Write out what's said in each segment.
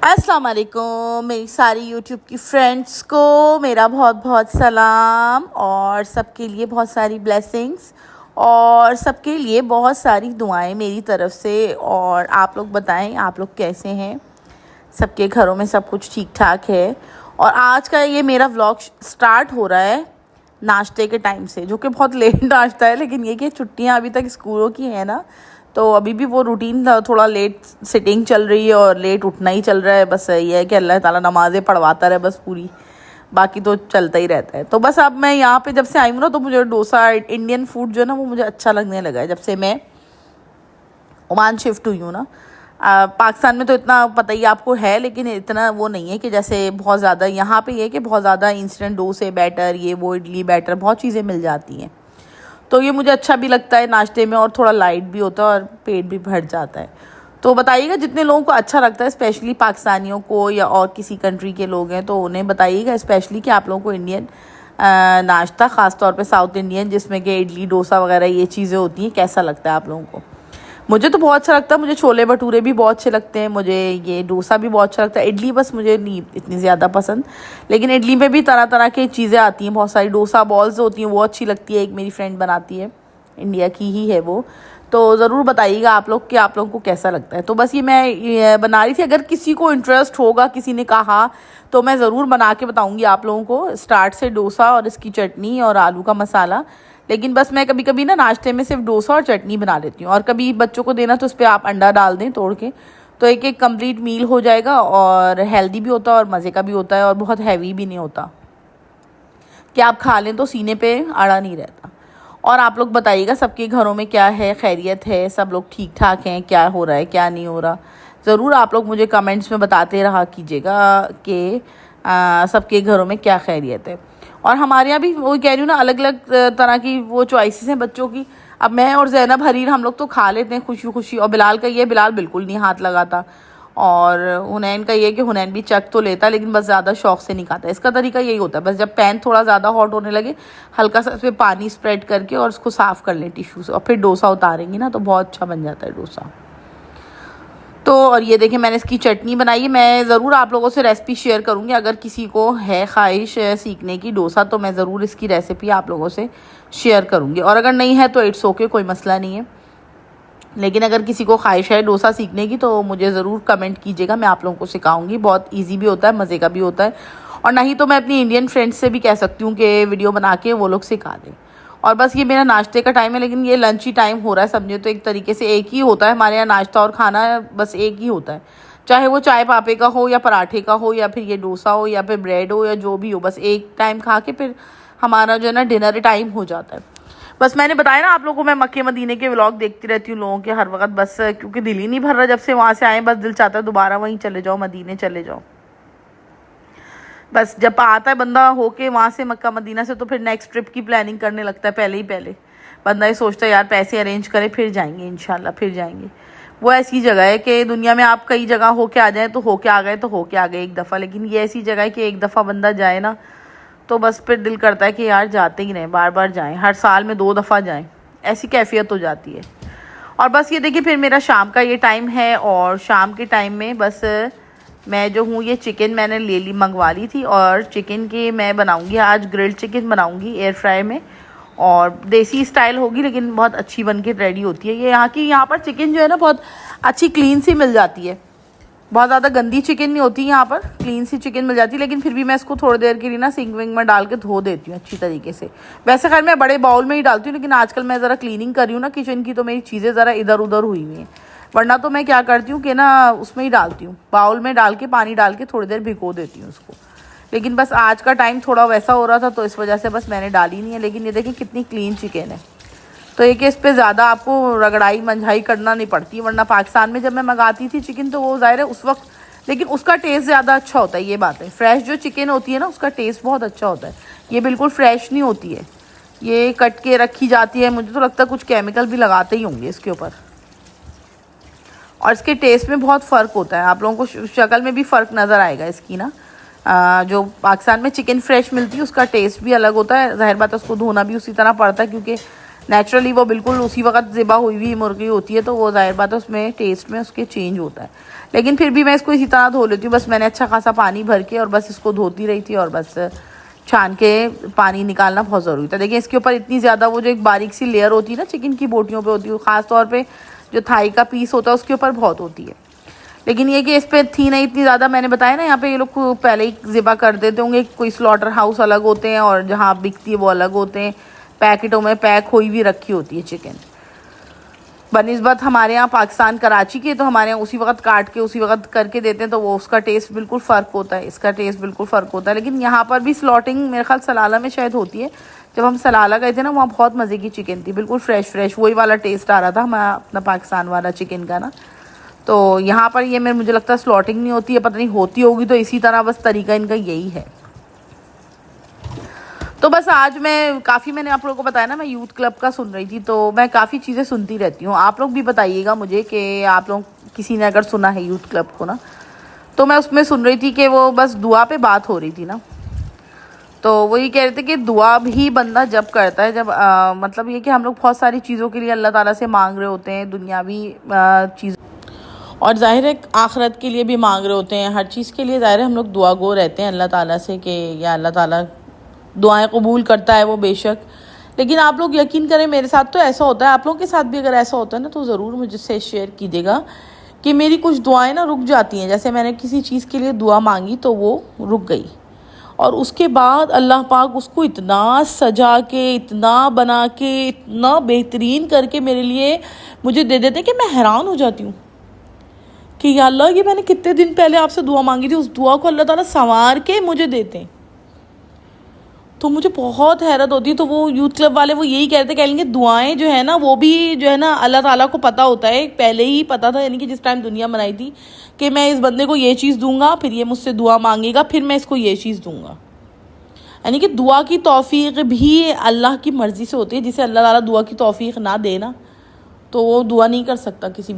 अस्सलाम वालेकुम मेरी सारी यूट्यूब की फ्रेंड्स को मेरा बहुत बहुत सलाम और सबके लिए बहुत सारी ब्लेसिंग्स और सबके लिए बहुत सारी दुआएं मेरी तरफ से। और आप लोग बताएं आप लोग कैसे हैं, सबके घरों में सब कुछ ठीक ठाक है। और आज का ये मेरा व्लॉग स्टार्ट हो रहा है नाश्ते के टाइम से, जो कि बहुत लेट नाश्ता है, लेकिन ये कि छुट्टियां अभी तक स्कूलों की है ना, तो अभी भी वो रूटीन थोड़ा लेट सिटिंग चल रही है और लेट उठना ही चल रहा है। बस ये है कि अल्लाह ताला नमाज़ें पढ़वाता रहे बस पूरी, बाकी तो चलता ही रहता है। तो बस अब मैं यहाँ पे जब से आई हूँ ना, तो मुझे डोसा इंडियन फूड जो है ना वो मुझे अच्छा लगने लगा है जब से मैं ओमान शिफ्ट हुई हूँ ना। पाकिस्तान में तो इतना पता ही आपको है, लेकिन इतना वो नहीं है कि जैसे बहुत ज़्यादा यहाँ पे ये है कि बहुत ज़्यादा इंस्टेंट डोसे बैटर, ये वो इडली बैटर, बहुत चीज़ें मिल जाती हैं। तो ये मुझे अच्छा भी लगता है नाश्ते में, और थोड़ा लाइट भी होता है और पेट भी भर जाता है। तो बताइएगा जितने लोगों को अच्छा लगता है, स्पेशली पाकिस्तानियों को या और किसी कंट्री के लोग हैं, तो उन्हें बताइएगा स्पेशली कि आप लोगों को इंडियन नाश्ता, ख़ास तौर पे साउथ इंडियन जिसमें कि इडली डोसा वगैरह ये चीज़ें होती हैं, कैसा लगता है आप लोगों को। मुझे तो बहुत अच्छा लगता है, मुझे छोले भटूरे भी बहुत अच्छे लगते हैं, मुझे ये डोसा भी बहुत अच्छा लगता है। इडली बस मुझे नहीं इतनी ज़्यादा पसंद, लेकिन इडली में भी तरह तरह की चीज़ें आती हैं, बहुत सारी डोसा बॉल्स होती हैं, वो अच्छी लगती है। एक मेरी फ्रेंड बनाती है, इंडिया की ही है वो, तो ज़रूर बताइएगा आप लोग कि आप लोगों को कैसा लगता है। तो बस ये बना रही थी, अगर किसी को इंटरेस्ट होगा, किसी ने कहा तो मैं ज़रूर बना के बताऊँगी आप लोगों को, स्टार्ट से डोसा और इसकी चटनी और आलू का मसाला। लेकिन बस मैं कभी कभी ना नाश्ते में सिर्फ डोसा और चटनी बना लेती हूँ, और कभी बच्चों को देना तो उस पर आप अंडा डाल दें तोड़ के, तो एक एक कंप्लीट मील हो जाएगा और हेल्दी भी होता है और मज़े का भी होता है और बहुत हैवी भी नहीं होता कि आप खा लें तो सीने पे अड़ा नहीं रहता। और आप लोग बताइएगा सबके घरों में क्या है, खैरियत है, सब लोग ठीक ठाक हैं, क्या हो रहा है क्या नहीं हो रहा। ज़रूर आप लोग मुझे कमेंट्स में बताते रहा कीजिएगा कि सबके घरों में क्या खैरियत है। और हमारे यहाँ भी वही कह रही हूँ ना, अलग अलग तरह की वो चॉइसेस हैं बच्चों की। अब मैं और ज़ैनब हरीर हम लोग तो खा लेते हैं खुशी खुशी, और बिलाल का ये, बिलाल बिल्कुल नहीं हाथ लगाता। और हुनैन का ये कि हुनैन भी चख तो लेता है, लेकिन बस ज़्यादा शौक से नहीं खाता। इसका तरीका यही होता है, बस जब पैन थोड़ा ज़्यादा हॉट होने लगे, हल्का सा इस पर पानी स्प्रेड करके और उसको साफ़ कर लें टिश्यू से, और फिर डोसा उतारेंगी ना तो बहुत अच्छा बन जाता है डोसा। तो और ये देखिए मैंने इसकी चटनी बनाई है। मैं ज़रूर आप लोगों से रेसिपी शेयर करूँगी, अगर किसी को है ख्वाहिश सीखने की डोसा, तो मैं ज़रूर इसकी रेसिपी आप लोगों से शेयर करूँगी। और अगर नहीं है तो इट्स ओके, कोई मसला नहीं है। लेकिन अगर किसी को ख्वाहिश है डोसा सीखने की तो मुझे ज़रूर कमेंट कीजिएगा, मैं आप लोगों को सिखाऊंगी। बहुत इजी भी होता है, मज़े का भी होता है। और नहीं तो मैं अपनी इंडियन फ्रेंड्स से भी कह सकती हूँ कि वीडियो बना के वो लोग सिखा दें। और बस ये मेरा नाश्ते का टाइम है, लेकिन ये लंच ही टाइम हो रहा है। समझे तो एक तरीके से एक ही होता है हमारे यहाँ, नाश्ता और खाना बस एक ही होता है, चाहे वो चाय पापे का हो या पराठे का हो या फिर ये डोसा हो या फिर ब्रेड हो या जो भी हो, बस एक टाइम खा के फिर हमारा जो है ना डिनर टाइम हो जाता है। बस मैंने बताया ना आप लोगों को, मैं मक्के मदीने के व्लॉग देखती रहती हूँ लोगों के हर वक्त, बस क्योंकि दिल ही नहीं भर रहा जब से वहाँ से आए, बस दिल चाहता है दोबारा वहीं चले जाओ, मदीने चले जाओ। बस जब आता है बंदा होके वहाँ से मक्का मदीना से, तो फिर नेक्स्ट ट्रिप की प्लानिंग करने लगता है। पहले ही पहले बंदा ये सोचता है यार पैसे अरेंज करें फिर जाएंगे, इंशाल्लाह फिर जाएंगे। वो ऐसी जगह है कि दुनिया में आप कई जगह होके आ जाए तो होके आ गए, तो होके आ गए एक दफ़ा, लेकिन ये ऐसी जगह है कि एक दफ़ा बंदा जाए ना तो बस फिर दिल करता है कि यार जाते ही रहें, बार बार जाएं, हर साल में 2 दफ़ा जाएं, ऐसी कैफियत हो जाती है। और बस ये देखिए फिर मेरा शाम का ये टाइम है, और शाम के टाइम में बस मैं जो हूँ, ये चिकन मैंने मंगवा ली थी, और चिकन की मैं बनाऊँगी आज, ग्रिल्ड चिकन बनाऊँगी एयर फ्राई में, और देसी स्टाइल होगी, लेकिन बहुत अच्छी बन के रेडी होती है। ये यहाँ पर चिकन जो है ना बहुत अच्छी क्लीन सी मिल जाती है, बहुत ज़्यादा गंदी चिकन नहीं होती यहाँ पर, क्लीन सी चिकन मिल जाती है। लेकिन फिर भी मैं इसको थोड़ी देर के लिए ना सिंक विंग में डाल के धो देती हूँ अच्छी तरीके से। वैसे खैर मैं बड़े बाउल में ही डालती हूँ, लेकिन आजकल मैं ज़रा क्लीनिंग कर रही हूँ ना किचन की, तो मेरी चीज़ें ज़रा इधर उधर हुई हुई हैं। वरना तो मैं क्या करती हूँ कि ना उसमें ही डालती हूँ, बाउल में डाल के पानी डाल के थोड़ी देर भिगो देती हूँ उसको। लेकिन बस आज का टाइम थोड़ा वैसा हो रहा था, तो इस वजह से बस मैंने डाली नहीं है। लेकिन ये देखिए कितनी क्लीन चिकन है, तो एक इस पे ज़्यादा आपको रगड़ाई मंझाई करना नहीं पड़ती। वरना पाकिस्तान में जब मैं मंगाती थी चिकन, तो वो ज़ाहिर है उस वक्त, लेकिन उसका टेस्ट ज़्यादा अच्छा होता है। ये बात है, फ्रेश जो चिकन होती है ना उसका टेस्ट बहुत अच्छा होता है। ये बिल्कुल फ्रेश नहीं होती है, ये कट के रखी जाती है। मुझे तो लगता है कुछ केमिकल भी लगाते ही होंगे इसके ऊपर, और इसके टेस्ट में बहुत फ़र्क होता है। आप लोगों को शक्ल में भी फ़र्क नज़र आएगा इसकी ना। जो पाकिस्तान में चिकन फ्रेश मिलती है उसका टेस्ट भी अलग होता है, ज़ाहिर बात है उसको धोना भी उसी तरह पड़ता है, क्योंकि नेचुरली वो बिल्कुल उसी वक्त ज़िबा हुई हुई मुर्गी होती है, तो वो ज़ाहिर बात है उसमें टेस्ट में उसके चेंज होता है। लेकिन फिर भी मैं इसको इसी तरह धो लेती हूँ। बस मैंने अच्छा खासा पानी भर के और बस इसको धोती रही थी और बस छान के पानी निकालना बहुत ज़रूरी था। देखिए इसके ऊपर इतनी ज़्यादा वो जो एक बारीक सी लेयर होती है ना चिकन की बोटियों पे होती है, ख़ास तौर पे जो थाई का पीस होता है उसके ऊपर बहुत होती है। लेकिन ये कि इस पर थी नहीं इतनी ज़्यादा। मैंने बताया ना यहाँ पे ये लोग पहले ही ज़िबा कर देते होंगे। कोई स्लॉटर हाउस अलग होते हैं और जहाँ बिकती है वो अलग होते हैं। पैकेटों में पैक हुई भी रखी होती है चिकन। बनिस्बत हमारे यहाँ पाकिस्तान कराची के, तो हमारे यहाँ उसी वक्त काट के उसी वक्त करके देते हैं, तो वो उसका टेस्ट बिल्कुल फ़र्क होता है, इसका टेस्ट बिल्कुल फ़र्क होता है। लेकिन यहाँ पर भी स्लॉटिंग मेरे ख्याल सलाला में शायद होती है। जब हम सलाला गए थे ना, वहाँ बहुत मज़े की चिकन थी, बिल्कुल फ्रेश वही वाला टेस्ट आ रहा था हमारा अपना पाकिस्तान वाला चिकन का ना। तो यहाँ पर ये मुझे लगता है स्लॉटिंग नहीं होती है, पता नहीं होती होगी तो इसी तरह, बस तरीका इनका यही है। तो बस आज मैंने आप लोगों को बताया ना, मैं यूथ क्लब का सुन रही थी, तो मैं काफ़ी चीज़ें सुनती रहती हूँ। आप लोग भी बताइएगा मुझे कि आप लोग किसी ने अगर सुना है यूथ क्लब को ना। तो मैं उसमें सुन रही थी कि वो बस दुआ पे बात हो रही थी ना, तो वो ये कह रहे थे कि दुआ भी बंदा जब करता है जब मतलब ये कि हम लोग बहुत सारी चीज़ों के लिए अल्लाह ताला से मांग रहे होते हैं, दुनियावी चीज़ और ज़ाहिर है आखिरत के लिए भी मांग रहे होते हैं। हर चीज़ के लिए ज़ाहिर है हम लोग दुआ गो रहते हैं अल्लाह ताला से कि या अल्लाह ताला दुआएं कबूल करता है वो बेशक। लेकिन आप लोग यकीन करें मेरे साथ तो ऐसा होता है, आप लोगों के साथ भी अगर ऐसा होता है ना तो ज़रूर मुझसे शेयर कीजिएगा कि मेरी कुछ दुआएं ना रुक जाती हैं। जैसे मैंने किसी चीज़ के लिए दुआ मांगी तो वो रुक गई और उसके बाद अल्लाह पाक उसको इतना सजा के, इतना बना के, इतना बेहतरीन करके मेरे लिए मुझे दे देते कि मैं हैरान हो जाती हूँ कि या अल्लाह ये मैंने कितने दिन पहले आपसे दुआ मांगी थी, उस दुआ को अल्लाह ताला संवार के मुझे देते हैं। तो मुझे बहुत हैरत होती है। तो वो यूथ क्लब वाले वो यही कहते कहेंगे दुआएं जो है ना वो भी जो है ना अल्लाह ताला को पता होता है, पहले ही पता था, यानी कि जिस टाइम दुनिया बनाई थी कि मैं इस बंदे को ये चीज़ दूंगा, फिर ये मुझसे दुआ मांगेगा, फिर मैं इसको ये चीज़ दूंगा। यानी कि दुआ की तौफीक भी अल्लाह की मर्ज़ी से होती है। जिसे अल्लाह ताला दुआ की तौफीक ना देना तो वो दुआ नहीं कर सकता किसी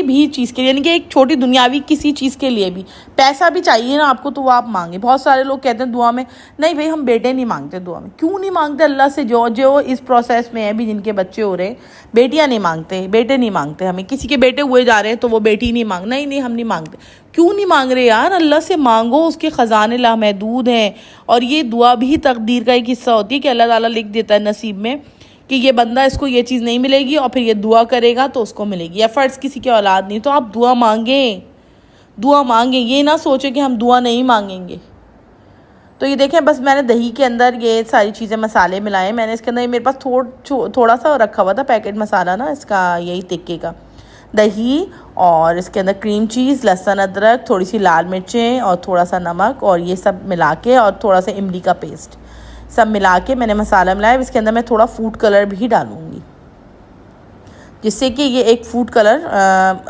भी चीज़ के लिए। यानी कि एक छोटी दुनियावी किसी चीज़ के लिए भी, पैसा भी चाहिए ना आपको तो वो आप मांगे। बहुत सारे लोग कहते हैं दुआ में, नहीं भाई हम बेटे नहीं मांगते दुआ में। क्यों नहीं मांगते? अल्लाह से जो जो इस प्रोसेस में है भी, जिनके बच्चे हो रहे हैं, बेटियां नहीं मांगते, बेटे नहीं मांगते। हमें किसी के बेटे हुए जा रहे हैं तो वो बेटी नहीं मांग, नहीं हम नहीं मांगते। क्यों नहीं मांग रहे यार? अल्लाह से मांगो, उसके ख़जाने लामहदूद हैं। और ये दुआ भी तकदीर का एक हिस्सा होती है कि अल्लाह ताला लिख देता है नसीब में कि ये बंदा, इसको ये चीज़ नहीं मिलेगी और फिर ये दुआ करेगा तो उसको मिलेगी। या फ़र्ज़ किसी की औलाद नहीं तो आप दुआ मांगें, ये ना सोचें कि हम दुआ नहीं मांगेंगे। तो ये देखें, बस मैंने दही के अंदर ये सारी चीज़ें मसाले मिलाए। मैंने इसके अंदर मेरे पास थोड़ा सा रखा हुआ था पैकेट मसाला ना इसका, यही टिक्के का, दही और इसके अंदर क्रीम चीज़, लहसुन अदरक, थोड़ी सी लाल मिर्चें और थोड़ा सा नमक और ये सब मिला के और थोड़ा सा इमली का पेस्ट सब मिला के मैंने मसाला मिलाया। इसके अंदर मैं थोड़ा फूड कलर भी डालूँगी जिससे कि ये एक फूड कलर,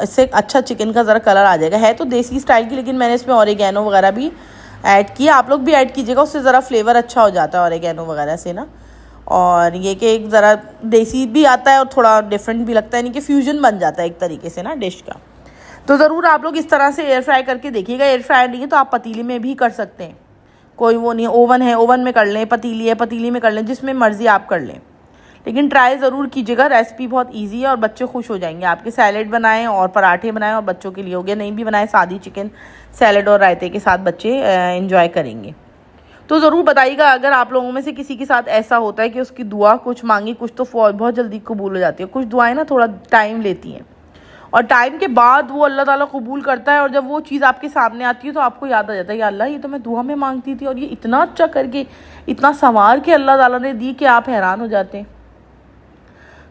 इससे अच्छा चिकन का ज़रा कलर आ जाएगा। है तो देसी स्टाइल की, लेकिन मैंने इसमें ऑरिगेनो वगैरह भी ऐड किया। आप लोग भी ऐड कीजिएगा, उससे ज़रा फ्लेवर अच्छा हो जाता है ऑरिगेनो वगैरह से ना। और ये कि एक ज़रा देसी भी आता है और थोड़ा डिफरेंट भी लगता है, यानी कि फ्यूजन बन जाता है एक तरीके से ना डिश का। तो ज़रूर आप लोग इस तरह से एयर फ्राई करके देखिएगा। एयर फ्राई नहीं है तो आप पतीली में भी कर सकते हैं, कोई वो नहीं है। ओवन है, ओवन में कर लें, पतीली है, पतीली में कर लें, जिसमें मर्ज़ी आप कर लें। लेकिन ट्राई ज़रूर कीजिएगा, रेसिपी बहुत इजी है और बच्चे खुश हो जाएंगे। आपके सैलेड बनाएं और पराठे बनाएं और बच्चों के लिए हो गया, नहीं भी बनाएं, सादी चिकन सैलेड और रायते के साथ बच्चे एंजॉय करेंगे। तो ज़रूर बताइएगा अगर आप लोगों में से किसी के साथ ऐसा होता है कि उसकी दुआ कुछ मांगी, कुछ तो बहुत जल्दी कबूल हो जाती है, कुछ दुआएं ना थोड़ा टाइम लेती हैं और टाइम के बाद वो अल्लाह ताला कबूल करता है। और जब वो चीज़ आपके सामने आती है तो आपको याद आ जाता है, या अल्लाह ये तो मैं दुआ में मांगती थी और ये इतना अच्छा करके, इतना संवार के अल्लाह ताला ने दी कि आप हैरान हो जाते हैं।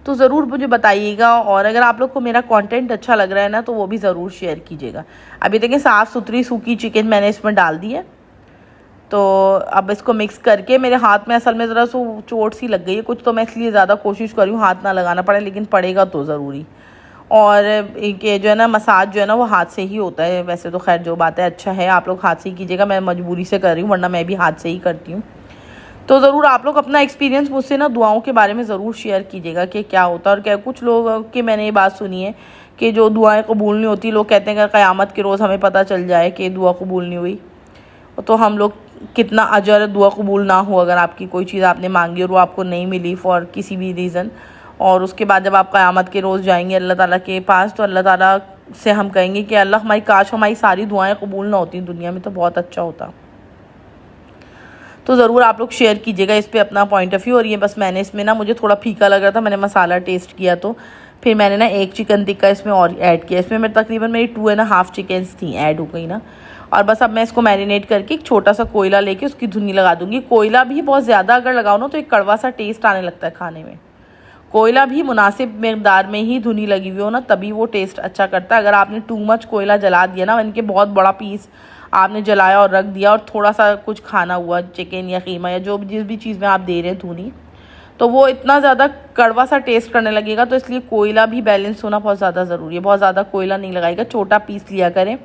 तो ज़रूर मुझे बताइएगा। और अगर आप लोग को मेरा कंटेंट अच्छा लग रहा है ना तो वो भी ज़रूर शेयर कीजिएगा। अभी देखिए साफ़ सुथरी सूखी चिकन मैंने इसमें डाल दी है। तो अब इसको मिक्स करके, मेरे हाथ में असल में ज़रा सो चोट सी लग गई है कुछ, तो मैं इसलिए ज़्यादा कोशिश कर रही हूँ हाथ ना लगाना पड़े, लेकिन पड़ेगा तो ज़रूरी। और ये जो है ना मसाज जो है ना वो हाथ से ही होता है वैसे तो, खैर जो बात है अच्छा है, आप लोग हाथ से ही कीजिएगा। मैं मजबूरी से कर रही हूँ, वरना मैं भी हाथ से ही करती हूँ। तो ज़रूर आप लोग अपना एक्सपीरियंस मुझसे ना दुआओं के बारे में ज़रूर शेयर कीजिएगा कि क्या होता है। और क्या कुछ लोग की मैंने ये बात सुनी है कि जो दुआएं कबूल नहीं होती, लोग कहते हैं अगर क़यामत के रोज़ हमें पता चल जाए कि दुआ कबूल नहीं हुई तो हम लोग कितना अजर, दुआ कबूल ना हो अगर आपकी कोई चीज़ आपने मांगी और वो आपको नहीं मिली फॉर किसी भी रीज़न, और उसके बाद जब आप क़यामत के रोज़ जाएंगे अल्लाह ताला के पास, तो अल्लाह ताला से हम कहेंगे कि अल्लाह हमारी काश हमारी सारी दुआएं कबूल ना होती दुनिया में, तो बहुत अच्छा होता। तो ज़रूर आप लोग शेयर कीजिएगा इस पर अपना पॉइंट ऑफ व्यू। और ये बस मैंने इसमें ना, मुझे थोड़ा फीका लग रहा था, मैंने मसाला टेस्ट किया तो फिर मैंने ना एक चिकन टिक्का इसमें और ऐड किया। इसमें मेरे तकरीबन मेरी 2.5 चिकन्स थी, ऐड हो गई ना। और बस अब मैं इसको मैरिनेट करके एक छोटा सा कोयला लेके उसकी धुनी लगा दूँगी। कोयला भी बहुत ज़्यादा अगर लगाओ ना तो एक कड़वा सा टेस्ट आने लगता है खाने में। कोयला भी मुनासिब मकदार में ही धुनी लगी हुई हो ना, तभी वो टेस्ट अच्छा करता है। अगर आपने टू मच कोयला जला दिया ना, इनके बहुत बड़ा पीस आपने जलाया और रख दिया, और थोड़ा सा कुछ खाना हुआ चिकन या कीमा या जो जिस भी चीज़ में आप दे रहे हैं धुनी, तो वो इतना ज़्यादा कड़वा सा टेस्ट करने लगेगा। तो इसलिए कोयला भी बैलेंस होना बहुत ज़्यादा ज़रूरी है। बहुत ज़्यादा कोयला नहीं लगाएगा, छोटा पीस लिया करें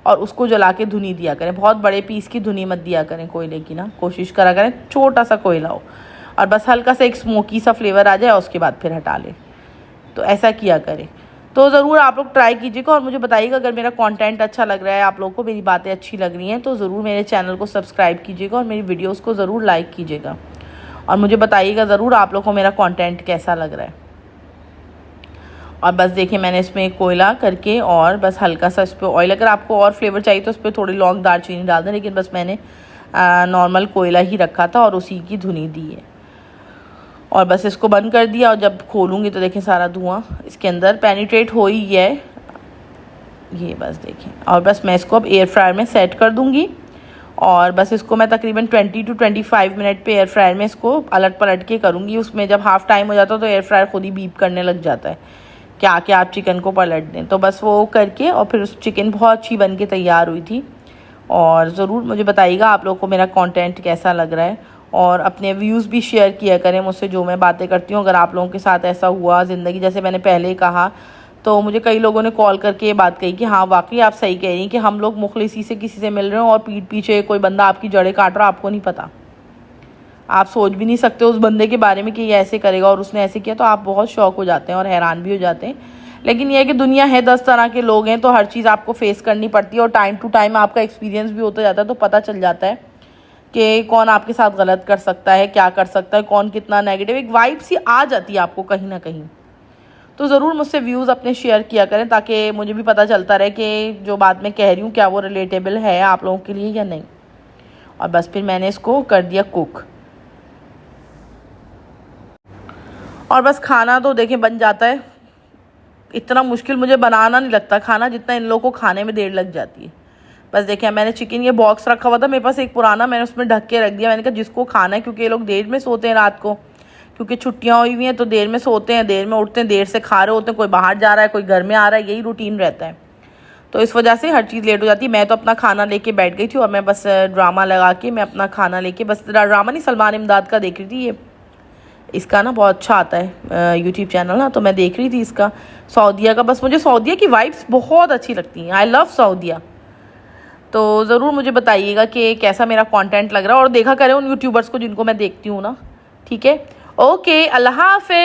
और उसको जला के धुनी दिया करें। बहुत बड़े पीस की धुनी मत दिया करें कोयले की ना, कोशिश करा करें छोटा सा कोयला हो और बस हल्का सा एक स्मोकी सा फ्लेवर आ जाए और उसके बाद फिर हटा लें। तो ऐसा किया करें। तो ज़रूर आप लोग ट्राई कीजिएगा और मुझे बताइएगा अगर मेरा कंटेंट अच्छा लग रहा है, आप लोगों को मेरी बातें अच्छी लग रही हैं, तो ज़रूर मेरे चैनल को सब्सक्राइब कीजिएगा और मेरी वीडियोस को ज़रूर लाइक कीजिएगा और मुझे बताइएगा ज़रूर आप लोगों को मेरा कंटेंट कैसा लग रहा है। और बस देखिए मैंने इसमें कोयला करके और बस हल्का सा इस पर ऑयल, अगर आपको और फ्लेवर चाहिए तो उस पर थोड़ी लौंग दालचीनी डाल दें, लेकिन बस मैंने नॉर्मल कोयला ही रखा था और उसी की धुनी दी है। और बस इसको बंद कर दिया और जब खोलूँगी तो देखें सारा धुआं इसके अंदर पेनिट्रेट हो ही है, ये बस देखें। और बस मैं इसको अब एयर फ्रायर में सेट कर दूँगी और बस इसको मैं तकरीबन 20 to 25 मिनट पे एयर फ्रायर में इसको पलट पलट के करूँगी। उसमें जब हाफ़ टाइम हो जाता है तो एयर फ्रायर खुद ही बीप करने लग जाता है कि आके आप चिकन को पलट दें। तो बस वो करके और फिर उस चिकन बहुत अच्छी बन के तैयार हुई थी। और ज़रूर मुझे बताइएगा आप लोगों को मेरा कंटेंट कैसा लग रहा है और अपने व्यूज़ भी शेयर किया करें मुझसे जो मैं बातें करती हूँ। अगर आप लोगों के साथ ऐसा हुआ ज़िंदगी, जैसे मैंने पहले ही कहा, तो मुझे कई लोगों ने कॉल करके ये बात कही कि हाँ वाकई आप सही कह रही हैं कि हम लोग मुखलिसी से किसी से मिल रहे हो और पीठ पीछे कोई बंदा आपकी जड़ें काट रहा, आपको नहीं पता, आप सोच भी नहीं सकते उस बंदे के बारे में कि ये ऐसे करेगा और उसने ऐसे किया, तो आप बहुत शौक हो जाते हैं और हैरान भी हो जाते हैं। लेकिन यह है कि दुनिया है 10 तरह के लोग हैं, तो हर चीज़ आपको फेस करनी पड़ती है और टाइम टू टाइम आपका एक्सपीरियंस भी होता जाता है, तो पता चल जाता है कि कौन आपके साथ गलत कर सकता है, क्या कर सकता है, कौन कितना नेगेटिव, एक वाइब सी आ जाती है आपको कहीं ना कहीं। तो ज़रूर मुझसे व्यूज़ अपने शेयर किया करें ताकि मुझे भी पता चलता रहे कि जो बात मैं कह रही हूँ क्या वो रिलेटेबल है आप लोगों के लिए या नहीं। और बस फिर मैंने इसको कर दिया कुक और बस खाना तो देखें बन जाता है। इतना मुश्किल मुझे बनाना नहीं लगता खाना जितना इन लोगों को खाने में देर लग जाती है। बस देखिए मैंने चिकन ये बॉक्स रखा हुआ था मेरे पास एक पुराना, मैंने उसमें ढक के रख दिया। मैंने कहा जिसको खाना है, क्योंकि ये लोग देर में सोते हैं रात को, क्योंकि छुट्टियां हुई हुई हैं तो देर में सोते हैं, देर में उठते हैं, देर से खा रहे होते हैं, कोई बाहर जा रहा है कोई घर में आ रहा है, यही रूटीन रहता है। तो इस वजह से हर चीज़ लेट हो जाती है। मैं तो अपना खाना लेके बैठ गई थी और मैं बस ड्रामा लगा के मैं अपना खाना लेके, बस ड्रामा नहीं सलमान इमदाद का देख रही थी। ये इसका ना बहुत अच्छा आता है यूट्यूब चैनल ना, तो मैं देख रही थी इसका सऊदीया का। बस मुझे सऊदीया की वाइब्स बहुत अच्छी लगती हैं, आई लव सऊदीया। तो ज़रूर मुझे बताइएगा कि कैसा मेरा कंटेंट लग रहा है और देखा करें उन यूट्यूबर्स को जिनको मैं देखती हूँ ना। ठीक है, ओके, अल्लाह हाफिज़।